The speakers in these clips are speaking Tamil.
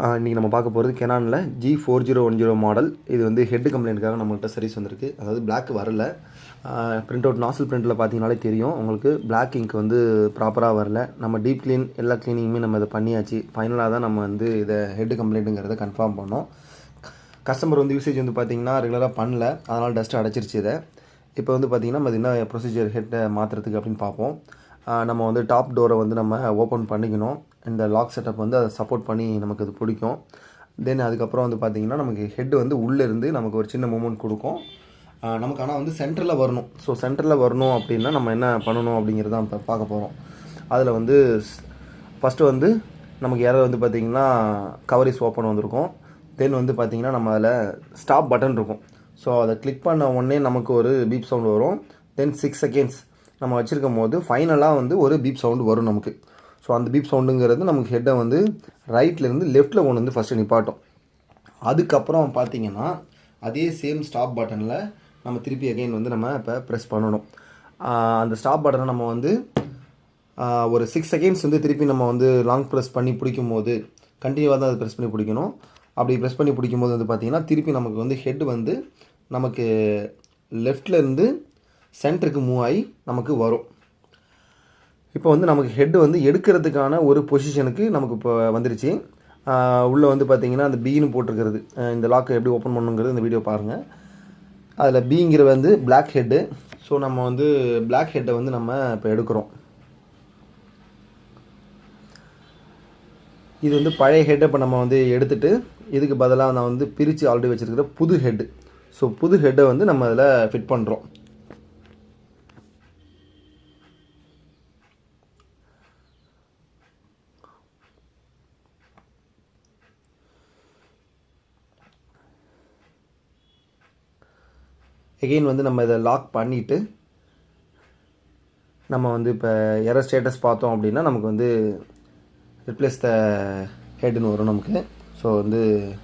இன்றைக்கி நம்ம பார்க்க போகிறது கெனானில் G4010 மாடல். இது வந்து ஹெட் கம்ப்ளைண்ட்டுக்காக நம்மள்கிட்ட சர்வீஸ் வந்திருக்கு. அதாவது பிளாக் வரல. பிரிண்ட் அவுட் நாசில் பிரிண்ட்டில் பார்த்தீங்கனாலே தெரியும் உங்களுக்கு, பிளாக் இங்க் வந்து ப்ராப்பராக வரல. நம்ம டீப் க்ளீன் எல்லா க்ளீனிங்குமே நம்ம இதை பண்ணியாச்சு. ஃபைனலாக தான் நம்ம வந்து இதை ஹெட் கம்ப்ளைண்ட்டுங்கிறத கன்ஃபார்ம் பண்ணோம். கஸ்டமர் வந்து யூசேஜ் வந்து பார்த்திங்கன்னா ரெகுலராக பண்ணல, அதனால் டஸ்ட்டு அடைச்சிருச்சு இதை. இப்போ வந்து பார்த்திங்கன்னா நம்ம என்ன ப்ரொசீஜர் ஹெட்டை மாற்றுறதுக்கு அப்படின்னு பார்ப்போம். நம்ம வந்து டாப் டோரை வந்து நம்ம ஓப்பன் பண்ணிக்கணும். இந்த லாக் செட்டப் வந்து அதை சப்போர்ட் பண்ணி நமக்கு அது பிடிக்கும். தென் அதுக்கப்புறம் வந்து பார்த்திங்கன்னா நமக்கு ஹெட் வந்து உள்ளேருந்து நமக்கு ஒரு சின்ன மூமெண்ட் கொடுக்கும். நமக்கு ஆனால் வந்து சென்டரில் வரணும். ஸோ சென்டரில் வரணும் அப்படின்னா நம்ம என்ன பண்ணணும் அப்படிங்கிறத இப்போ பார்க்க போகிறோம். அதில் வந்து ஃபஸ்ட்டு வந்து நமக்கு யாராவது வந்து பார்த்திங்கன்னா கவரேஜ் ஓப்பன் வந்திருக்கும். தென் வந்து பார்த்திங்கன்னா நம்ம அதில் ஸ்டாப் பட்டன் இருக்கும். ஸோ அதை கிளிக் பண்ண உடனே நமக்கு ஒரு பீப் சவுண்ட் வரும். தென் 6 செகண்ட்ஸ் நம்ம வச்சுருக்கும் போது ஃபைனலாக வந்து ஒரு பீப் சவுண்டு வரும் நமக்கு. ஸோ அந்த பீப் சவுண்டுங்கிறது நமக்கு ஹெட்டை வந்து ரைட்லேருந்து லெஃப்ட்டில் ஒன்று வந்து ஃபஸ்ட்டு நிப்பாட்டும். அதுக்கப்புறம் பார்த்திங்கன்னா அதே சேம் ஸ்டாப் பட்டனில் நம்ம திருப்பி அகைன் வந்து நம்ம இப்போ ப்ரெஸ் பண்ணணும். அந்த ஸ்டாப் பட்டனை நம்ம வந்து ஒரு 6 செகண்ட்ஸ் வந்து திருப்பி நம்ம வந்து லாங் ப்ரெஸ் பண்ணி பிடிக்கும் போது கண்டினியூவாக தான் அதை ப்ரெஸ் பண்ணி பிடிக்கணும். அப்படி ப்ரெஸ் பண்ணி பிடிக்கும் போது வந்து பார்த்திங்கன்னா திருப்பி நமக்கு வந்து ஹெட் வந்து நமக்கு லெஃப்ட்லேருந்து சென்டருக்கு மூவ் ஆகி நமக்கு வரும். இப்போ வந்து நமக்கு ஹெட் வந்து எடுக்கிறதுக்கான ஒரு பொசிஷனுக்கு நமக்கு இப்போ வந்துருச்சு. உள்ளே வந்து பார்த்திங்கன்னா அந்த பீன்னு போட்டிருக்கிறது. இந்த லாக்கை எப்படி ஓப்பன் பண்ணுங்கிறது இந்த வீடியோ பாருங்கள். அதில் பீங்கிற வந்து பிளாக் ஹெட்டு. ஸோ நம்ம வந்து பிளாக் ஹெட்டை வந்து நம்ம இப்போ எடுக்கிறோம். இது வந்து பழைய ஹெட்டை இப்போ நம்ம வந்து எடுத்துகிட்டு இதுக்கு பதிலாக நான் வந்து பிரித்து ஆல்ரெடி வச்சுருக்கிற புது ஹெட்டு. ஸோ புது ஹெட்டை வந்து நம்ம அதில் ஃபிட் பண்ணுறோம். எகெயின் வந்து நம்ம இதை லாக் பண்ணிவிட்டு நம்ம வந்து இப்போ எரர் ஸ்டேட்டஸ் பார்த்தோம் அப்படின்னா நமக்கு வந்து ரிப்ளேஸ் த ஹெட்னு வரும் நமக்கு. ஸோ வந்து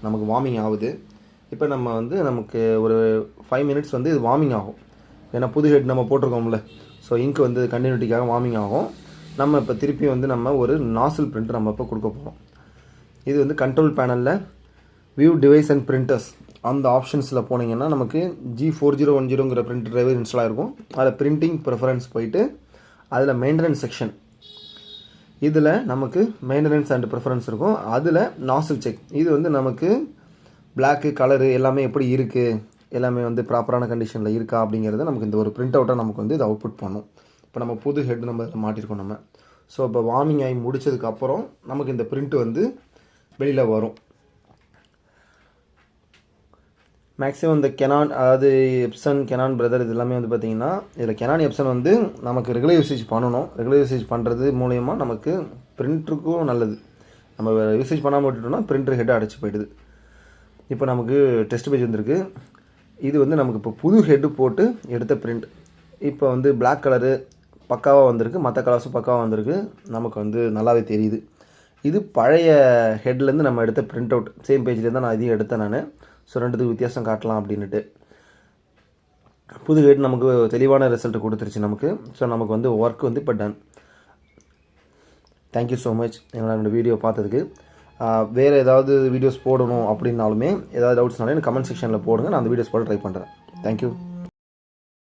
நமக்கு வார்மிங் ஆகுது. இப்போ நம்ம வந்து நமக்கு ஒரு 5 மினிட்ஸ் வந்து இது வார்மிங் ஆகும். ஏன்னா புது ஹெட் நம்ம போட்டிருக்கோம்ல, ஸோ இங்க் வந்து கண்டினியூட்டிக்காக வார்மிங் ஆகும். நம்ம இப்போ திருப்பி வந்து நம்ம ஒரு நாசில் பிரிண்ட் நம்ம இப்போ கொடுக்க போகிறோம். இது வந்து கண்ட்ரோல் பேனலில் வியூ டிவைஸ் அண்ட் பிரிண்டர்ஸ் அந்த ஆப்ஷன்ஸில் போனீங்கன்னா நமக்கு G4010ங்கிற பிரிண்ட் டிரைவர் இன்ஸ்டால் ஆகிருக்கும். அதில் பிரிண்டிங் ப்ரிஃபரன்ஸ் போயிட்டு அதில் மெயின்டெனன்ஸ் செக்ஷன், இதில் நமக்கு மெயின்டெனன்ஸ் அண்ட் ப்ரிஃபரன்ஸ் இருக்கும். அதில் நாசில் செக், இது வந்து நமக்கு பிளாக்கு கலரு எல்லாமே எப்படி இருக்குது, எல்லாமே வந்து ப்ராப்பரான கண்டிஷனில் இருக்கா அப்படிங்கிறத நமக்கு இந்த ஒரு பிரிண்ட் அவுட்டாக நமக்கு வந்து இது அவுட்புட் பண்ணும். இப்போ நம்ம புது ஹெட் நம்ம இதில் மாட்டியிருக்கோம் நம்ம. ஸோ இப்போ வார்மிங் ஆகி முடித்ததுக்கப்புறம் நமக்கு இந்த பிரிண்ட் வந்து வெளியில் வரும். மேக்ஸிமம் இந்த கெனான், அதாவது எப்சன், கெனான் பிரதர், இது எல்லாமே வந்து பார்த்திங்கன்னா இதில் கெனான் எப்சன் வந்து நமக்கு ரெகுலர் யூசேஜ் பண்ணணும். ரெகுலர் யூசேஜ் பண்ணுறது மூலயமா நமக்கு பிரிண்டருக்கும் நல்லது. நம்ம யூசேஜ் பண்ணாமல் விட்டுட்டோம்னா பிரிண்டர் ஹெட்டை அடைச்சி போயிடுது. இப்போ நமக்கு டெஸ்ட் பேஜ் வந்திருக்கு. இது வந்து நமக்கு இப்போ புது ஹெட்டு போட்டு எடுத்த பிரிண்ட். இப்போ வந்து பிளாக் கலரு பக்காவாக வந்திருக்கு, மற்ற கலர்ஸும் பக்காவாக வந்திருக்கு. நமக்கு வந்து நல்லாவே தெரியுது. இது பழைய ஹெட்லேருந்து நம்ம எடுத்த பிரிண்ட் அவுட். சேம் பேஜ்லேருந்து தான் நான் இதையும் எடுத்தேன் நான். ஸோ ரெண்டுத்துக்கு வித்தியாசம் காட்டலாம் அப்படின்ட்டு புது ஹெட் நமக்கு தெளிவான ரிசல்ட் கொடுத்துருச்சு நமக்கு. ஸோ நமக்கு வந்து ஒர்க் வந்து இப்போ டன். தேங்க்யூ ஸோ மச் என்னோட வீடியோ பார்த்ததுக்கு. வேறு ஏதாவது வீடியோஸ் போடணும் அப்படின்னாலுமே ஏதாவது டவுட்ஸ்னாலும் எனக்கு கமெண்ட் செக்ஷனில் போடுங்க. நான் அந்த வீடியோஸ் போட ட்ரை பண்ணுறேன். தேங்க்யூ.